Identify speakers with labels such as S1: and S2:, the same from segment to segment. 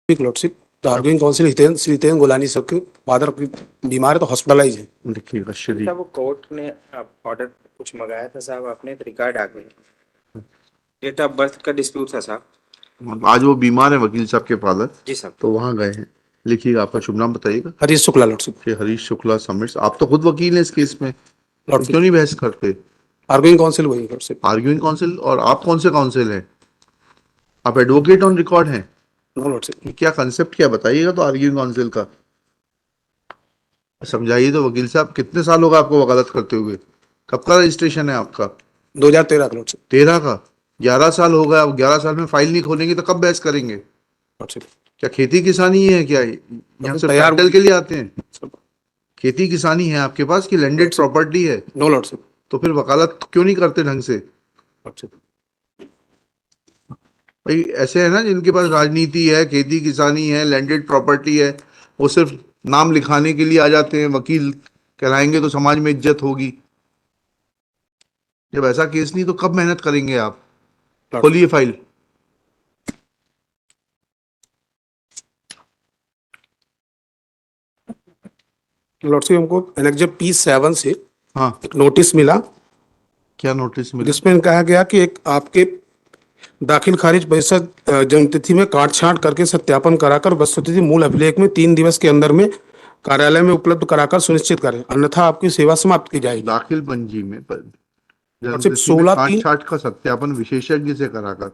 S1: Lordship the arguing council Hiten Golani sir के father बीमार है तो हॉस्पिटलाइज है।
S2: लिखिएगा श्री।
S3: साहब वो कोर्ट ने ऑर्डर कुछ मंगाया था साहब, आपने तो रिकॉर्ड आ गई। डेट ऑफ बर्थ का डिस्प्यूट था साहब।
S2: आज वो बीमार है वकील साहब के फादर,
S3: जी साहब।
S2: तो वहाँ गए हैं। लिखिएगा, आपका शुभ नाम बताइएगा।
S1: हरीश शुक्ला लॉर्डशिप।
S2: श्री हरीश शुक्ला समिट्स। आप तो खुद वकील हैं इस केस में, तो
S1: लॉर्डशिप
S2: क्यों नहीं बहस करते?
S1: आर्गुइंग काउंसिल वही लॉर्डशिप।
S2: Arguing counsel. और आप कौन से काउंसिल हैं? आप एडवोकेट ऑन रिकॉर्ड हैं?
S1: No lordship.
S2: ये क्या कंसेप्ट क्या बताइएगा तो आर्ग्यूइंग काउंसिल का समझाइए तो। वकील साहब कितने साल होगा आपको वकालत करते हुए? कब का रजिस्ट्रेशन है आपका?
S1: 2013 का लॉर्डशिप।
S2: 13 का। 11 साल हो गया। अब 11 साल में फाइल नहीं खोलेंगे तो कब बहस करेंगे?
S1: लॉर्डशिप
S2: क्या खेती किसानी है क्या? यहाँ से
S1: तैयार
S2: टाइटल के लिए आते हैं? खेती किसानी है आपके पास कि लैंडेड प्रॉपर्टी है?
S1: No lordship.
S2: तो फिर वकालत क्यों नहीं करते ढंग से?
S1: लॉर्डशिप
S2: भाई ऐसे है ना, जिनके पास राजनीति है, खेती किसानी है, लैंडेड प्रॉपर्टी है, वो सिर्फ नाम लिखाने के लिए आ जाते हैं। वकील कहलाएंगे तो समाज में इज्जत होगी। जब ऐसा केस नहीं तो कब मेहनत करेंगे आप? खोलिए फाइल।
S1: लॉर्डशिप हमको एनेक्जर P7 से
S2: हाँ,
S1: एक नोटिस मिला
S2: क्या नोटिस मिला?
S1: जिसमें कहा गया कि एक आपके दाखिल खारिज परिषद जन्मतिथि में काट छांट करके सत्यापन कराकर वस्तुतिथि मूल अभिलेख में 3 दिवस के अंदर में कार्यालय में उपलब्ध कराकर सुनिश्चित करें, अन्यथा आपकी सेवा समाप्त की जाएगी।
S2: दाखिल पंजी में
S1: लॉर्डशिप
S2: जन्मतिथि में
S1: 16/3
S2: काट छाट का सत्यापन विशेषज्ञ से कराकर।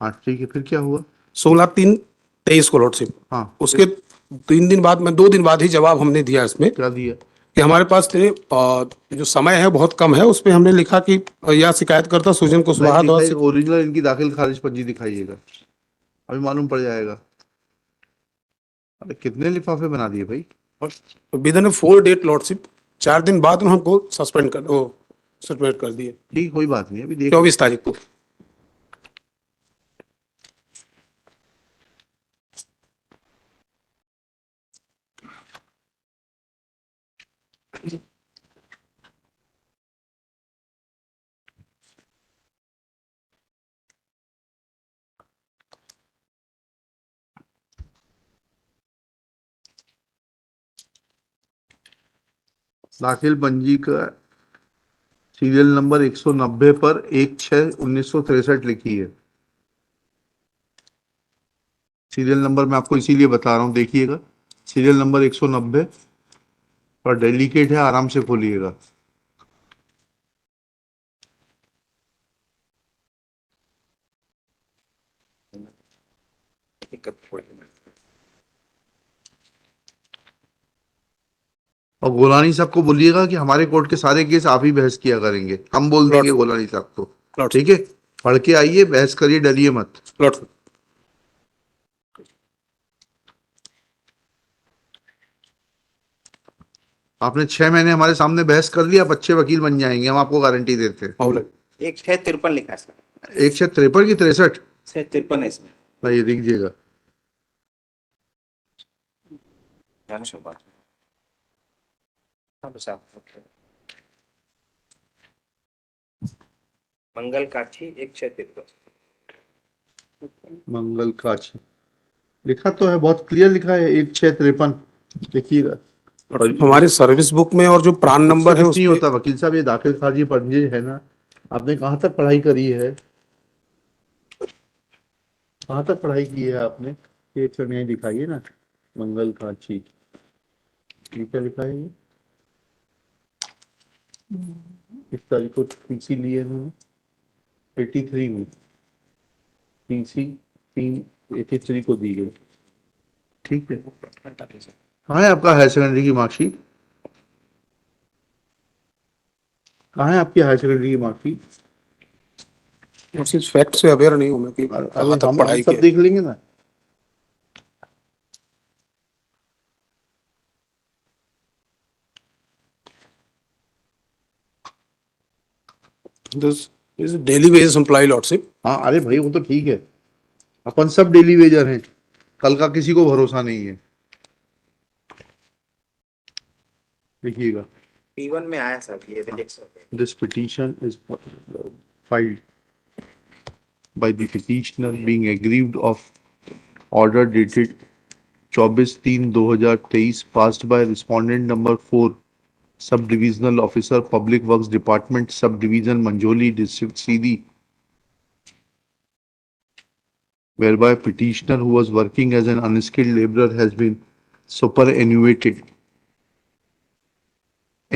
S2: हाँ ठीक है, फिर क्या हुआ?
S1: 16/3/23 को लॉर्डशिप।
S2: हाँ,
S1: उसके 3 दिन बाद में 2 दिन बाद ही जवाब हमने दिया इसमें
S2: क्या दिया?
S1: कि हमारे पास जो समय है बहुत कम है। उस पर हमने लिखा कि यह शिकायतकर्ता सुजन कुशवाहा द्वारा
S2: ओरिजिनल इनकी दाखिल खारिज पंजी दिखाइएगा, अभी मालूम पड़ जाएगा। अरे कितने लिफाफे बना दिए भाई?
S1: विदिन 4 डेट लॉर्डशिप 4 दिन बाद उन्होंने हमको सस्पेंड कर दिए
S2: ठीक, कोई बात नहीं, अभी देख
S1: 24 तारीख को।
S2: दाखिल पंजी का सीरियल नंबर 190 पर 1/6/1963 लिखी है। सीरियल नंबर मैं आपको इसीलिए बता रहा हूँ, देखिएगा। सीरियल नंबर 190 पर डेलीकेट है, आराम से खोलिएगा। और गोलानी साहब को बोलिएगा कि हमारे कोर्ट के सारे केस आप ही बहस किया करेंगे, हम बोल देंगे गोलानी साहब को। ठीक है, पढ़ के आइए, बहस करिए, डरिए मत।
S1: लॉर्डशिप
S2: आपने 6 महीने हमारे सामने बहस कर लिया, आप अच्छे वकील बन जाएंगे, हम आपको गारंटी देते हैं।
S3: 1/6/53 लिखा है सर।
S2: 1/6/53 की 63?
S3: 6/53 है इसमें।
S2: भाई लिखिएगा।
S3: ध्यान से बात। हाँ बस आप मंगल काठी 1/6/53।
S2: मंगल काच लिखा तो है, बहुत क्लियर लिखा है 1/6/53। देखिएगा
S1: हमारे सर्विस बुक में और जो प्रान नंबर है
S2: नहीं
S1: उसमें
S2: होता वकील साहब। ये दाखिल खारिज पंजी है ना, आपने कहाँ तक पढ़ाई करी है? कहाँ तक पढ़ाई की है आपने? ये तो नहीं दिखाइए ना, मंगल काची। ये क्या लिखा है? ये इस तारीख को पीसी लिए इन्होंने 83 में, पीसी 3/83 को दी गई। ठीक है, कहाँ है आपका हायर सेकेंडरी की मार्कशीट? कहाँ है आपकी हायर सेकेंडरी की मार्कशीट?
S1: उस फैक्ट से अवेयर नहीं हूं मैं कि कहाँ तक पढ़ाई
S2: सब
S1: की
S2: देख लेंगे ना।
S1: This daily wages employ lordship.
S2: हाँ, अरे भाई वो तो ठीक है, अपन सब डेली वेजर हैं, कल का किसी को भरोसा नहीं है। देखिएगा,
S3: P1 में आया सर, ये rejection.
S2: This petition is filed by the petitioner being aggrieved of order dated 24/3/2023 passed by respondent number 4, Sub-Divisional Officer, Public Works Department, Subdivision Manjoli, District CD, whereby petitioner who was working as an unskilled laborer has been superannuated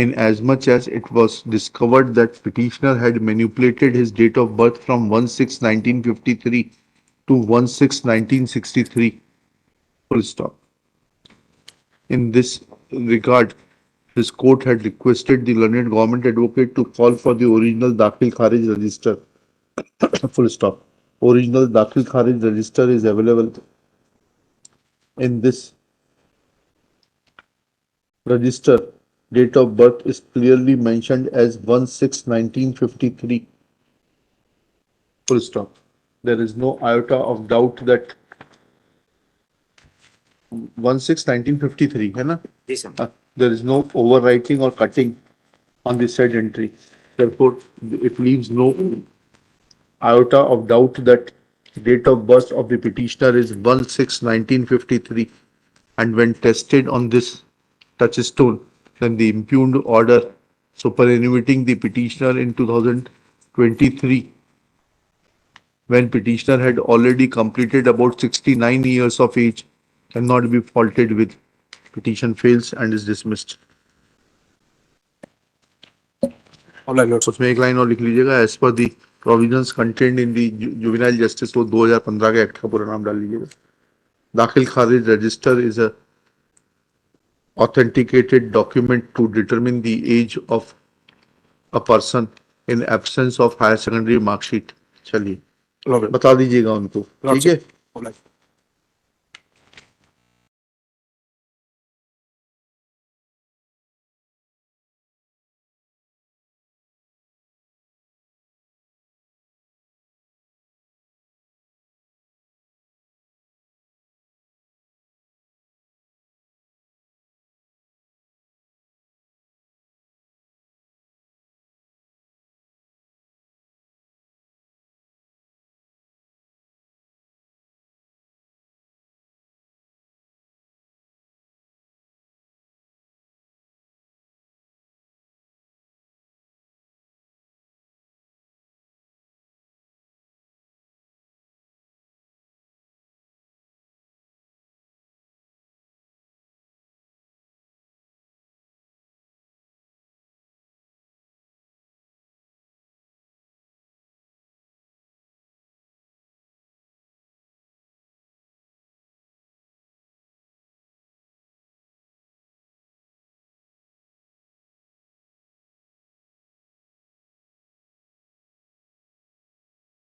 S2: in as much as it was discovered that petitioner had manipulated his date of birth from 1/6/1953 to 1/6/1963. Full stop. In this regard, this court had requested the learned government advocate to call for the original Dakhil Kharij register. Full stop. Original Dakhil Kharij register is available. In this register, date of birth is clearly mentioned as 1/6/1953. Full stop. There is no iota of doubt that 1/6/1953, है ना?
S3: जी sir.
S2: There is no overwriting or cutting on the said entry. Therefore, it leaves no iota of doubt that date of birth of the petitioner is 1/6/1953, and when tested on this touchstone, then the impugned order superannuating the petitioner in 2023, when petitioner had already completed about 69 years of age, cannot be faulted with. Petition fails and is dismissed.
S1: Online notes
S2: उसमें एक line और लिख लीजिएगा, as per the provisions content in the juvenile justice वो 2015 के act का पूरा नाम डाल लीजिएगा. दाखिल खारिज register is a authenticated document to determine the age of a person in absence of higher secondary mark sheet. चलिए
S1: लो
S2: बता दीजिएगा उनको, ठीक है.
S1: ऑनलाइन